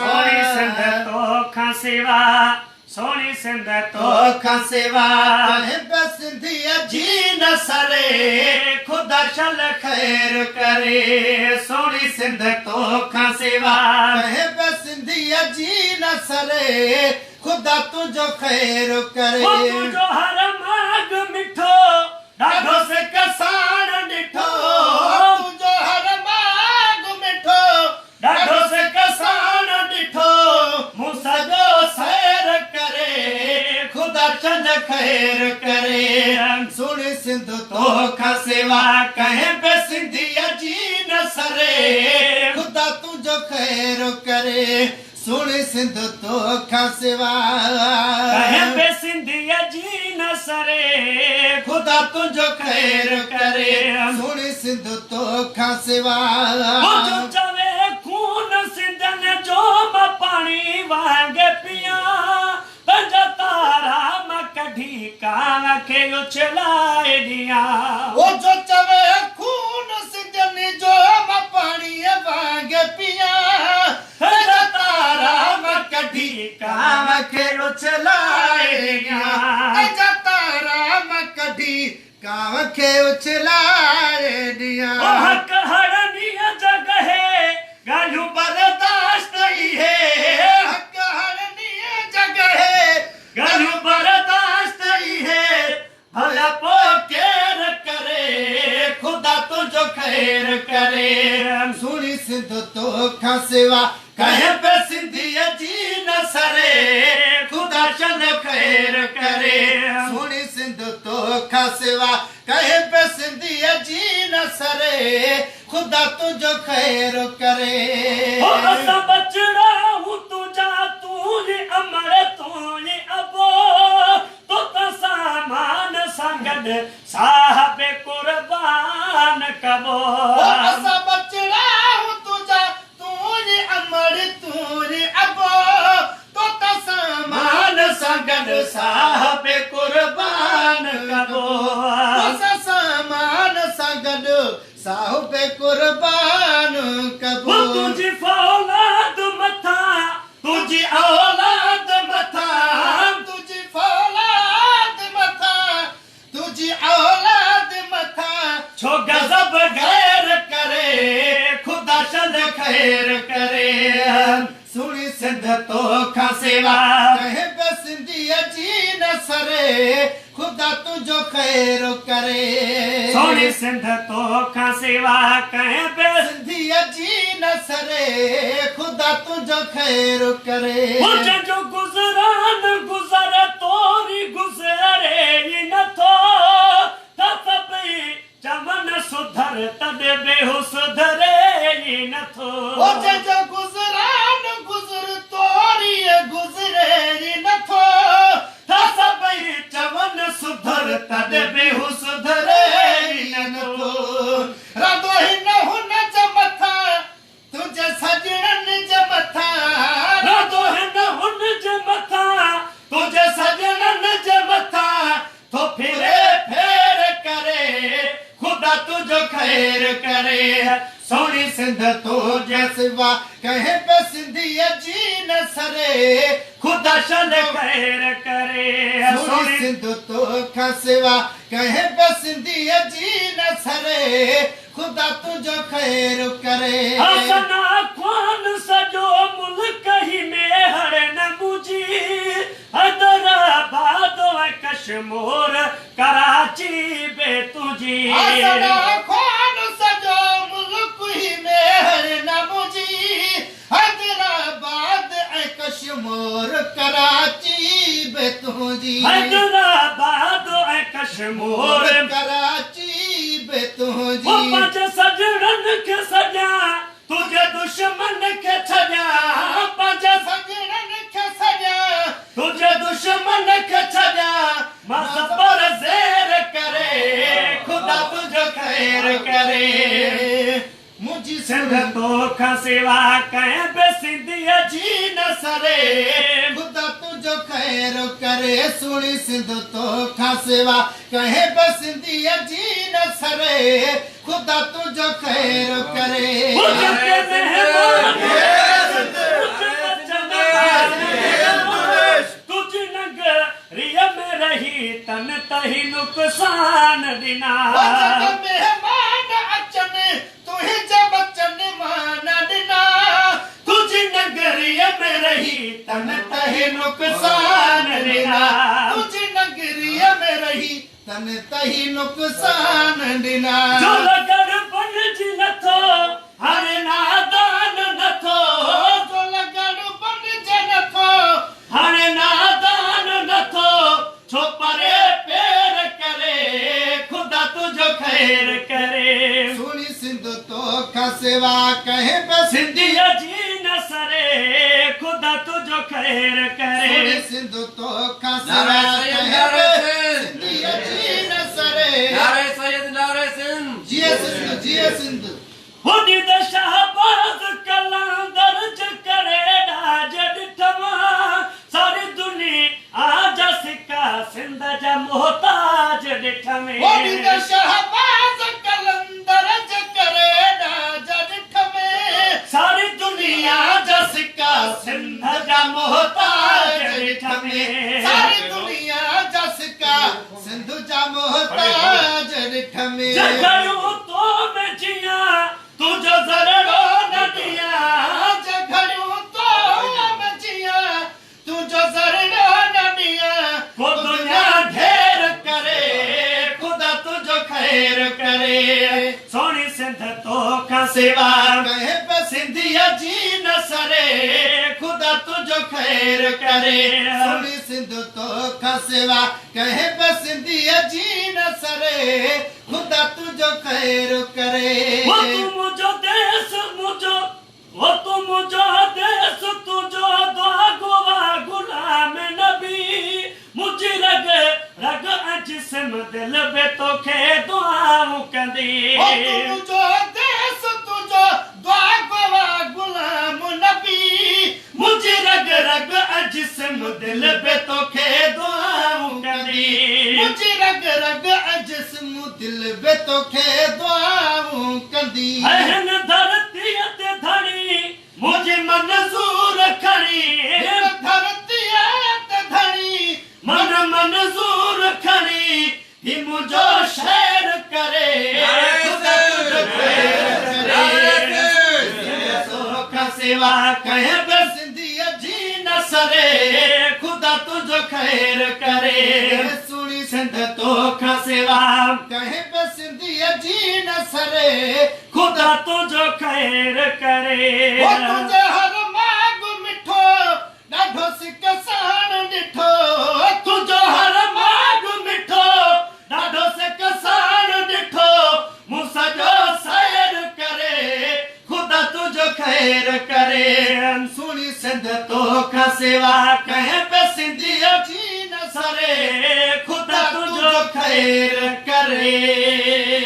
Sony Sindh तो खां सिवा सोनी सिंध तो खां सिवा सिंधिया जी न सरे खुदा चल खैर करे सोनी सिंध तो खां सिवा सिंधिया जी न सरे खुदा तुझो खैर करे तुझो हर माग मिठो ॾाढो से कसाण ॾिठो तुझो हर माग मिठो ॾाढो से कसाण ॾिठो मूं सॼो सैर करे खुदा चंद खैर करे सुन सिंध तो खां सिवा कहीं पे सिंधिया जी न सरे खुदा तुझो खैर करे सुन सिंध तो खां सिवा कहीं पे सिंधिया जी न सरे खुदा तुझो खैर करे सुन सिंध तो खां सिवा जो चवे खून सिंधन जो मां पाणी वांगे पिया पंज तारा मां कढी कांव खे उछलाए ॾियां वो जो चवे खून सिंधन जो मां पाणी वांगे पिया पंज तारा मां कढी कांव खे उछलाए ॾियां पंज तारा मां कढी कांव खे उछलाए ॾियां हक हरनीअ जॻहि ॻाल्हियूं बर्दाश्त ई है हक हरनीअ जॻहि ॻाल्हियूं बर्दाश्त ई है भला पोइ केर करे खुदा तुझो खैर करे सुनी सिंध तो खां सिवा कहीं पे सिंधिया जी न सरे खुदा चंद खैर करे सुनी सिंध तो खां सिवा कहीं पे सिंधिया जी न सरे खुदा तुझो खैर करे असां बचड़ा हूं तुझा तू ये अमर तू ये अबो तो सामान सां गॾु साहिब कुर्बान कबो असां बचड़ा हूं तुझा तू ये अमर तू ये अबो तो सामान सां गॾु साहिब कुर्बान कबो सामान सां गॾु साहिब कुर्बान कबो तुझी फौलाद मथा तुझी औलाद मथा तुझी फौलाद मथा तुझी औलाद मथा छो गज़ब गैर करे खुदा चंद खैर करे सुनी सिंध तो खां सिवा कहीं पे सिंधिया जी न सरे खुदा तुझो खैर करे सोनी सिंध तो खां सिवा कहीं पे सिंधिया जी न सरे खुदा तुझो खैर करे जो गुज़रान गुज़र तोरी गुज़रे ई नथो तपई चमन सुधर तॾहिं बेहू सुधरे ई नथो जो गुज़रान गुज़र तोरी गुज़रे ई नथो सभई चवन सुधर तॾहिं बेहू सुधरे ई नथो राधो हिन हुन जे मथां तुझे सजणनि जे मथां राधो हिन हुन जे मथां तुझे सजणनि जे मथां तो फिरे फेर करे खुदा तुझो खैर करे सोनी सिंध तो सिवा कहीं पे सिंधिया जी न सरे खुदा चंद खैर करे सोनी सिंध तो खां सिवा कहीं पे सिंधिया जी न सरे खुदा तुझो खैर करे हसना ख्वान सजो मुल्क ही में हर न मुझी हैदराबाद कश्मीर कराची बे तुझी हसना ख्वान सजो मुल्क ही में हर न मुझी हैदराबाद कश्मीर कराची बे तुझी हैदराबाद कश्मीर कराची बे तुझी पंज सजणन के सजा तुझे दुश्मन के छजा पंज सजणन के सजा तुझे दुश्मन के छजा मां सबर ज़ेर करे खुदा तुझो खैर करे मुझी सिंध तो खां सिवा कहीं पे सिंधिया जी न सरे खुदा तुझो खैर करे सुनी सिंध तो खां सिवा कहीं पे सिंधिया जी न सरे खुदा तुझो खैर करे तुझ नगरिया में रही तन तही नुकसान दिना मेहमान अचन तुही जब बचन मान दिना तुझ नगरिया में रही तन तही नुकसान दिना तुझ नगरिया में रही तन तही नुकसान दिना जो लगड़ बन जी नथो हरे नादान नथो जो लगड़ बन जे नथो हरे नादान नथो छो परे पेर करे खुदा तुझो खैर करे सुनी सिंधु तो का सेवा कहे पे सिंधिया जी न सरे खुदा तुझो खैर करे सुनी सिंधु तो का सेवा कहे पे सिंधिया जी न सरे नारे सैयद नारे सिंध जिए सिंधु हुदी द शाहबाज कलंदर च करे राज डिठमा सारी दुनिया आजा सिका सिंध जा मोहताज डिठमे होदी द शाहबाज कलंदर च करे राज डिठमे सारी दुनिया जा सिक्का सिंध जा मोहताज डिठमे सारी दुनिया जा सिक्का सिंधु जा मोहताज डिठमे जगड़ू तो में जिया तुझो जरड़ो नदिया जगड़ू तो में जिया तुझो जरड़ो नदिया वो दुनिया ढेर करे खुदा तुझो खैर करे सोनी सिंध तो का सेवा कहे पे सिंधिया जी न सरे खुदा तुझो खैर करे सुनी सिंधु तो का सेवा कहे पे सिंधिया जी न सरे खुदा तुझो खैर करे वो तू मुझो देश मुझो वो तू मुझो देश तुझो दुआ गोवा गुलाम नबी मुझी रग रग जिस्म दिल बे तो खे दुआऊं कंदी ओ तुझो देश तुझो दुआ गोवा गुलाम नबी मुझी रग रग जिस्म दिल बे तो खे दुआऊं कंदी मुझी रग रग जिस्म दिल बे तो खे दुआऊं कंदी अहन धरती ते धड़ी मुझे मंजूर खड़ी धरती ते धड़ी मन मंजूर खड़ी ही मुझो शेर करे खुदा तुझो खैर करे सो का सेवा कहे बे सिंधिया जी न सरे खुदा तुझो खैर करे सुनी सिंध तो का सेवा कहे पे सिंधिया जी न सरे खुदा तुझो खैर करे ओ तुझे हर माग मिठो ॾाढो सिकसान ॾिठो तुझो हर माग मिठो ॾाढो से कसान ॾिठो मूं सॼो सैर करे खुदा तुझो खैर करे सुनी सिंध तो का सेवा कहे पे सिंधिया जी न सरे खुदा तुझो खैर करे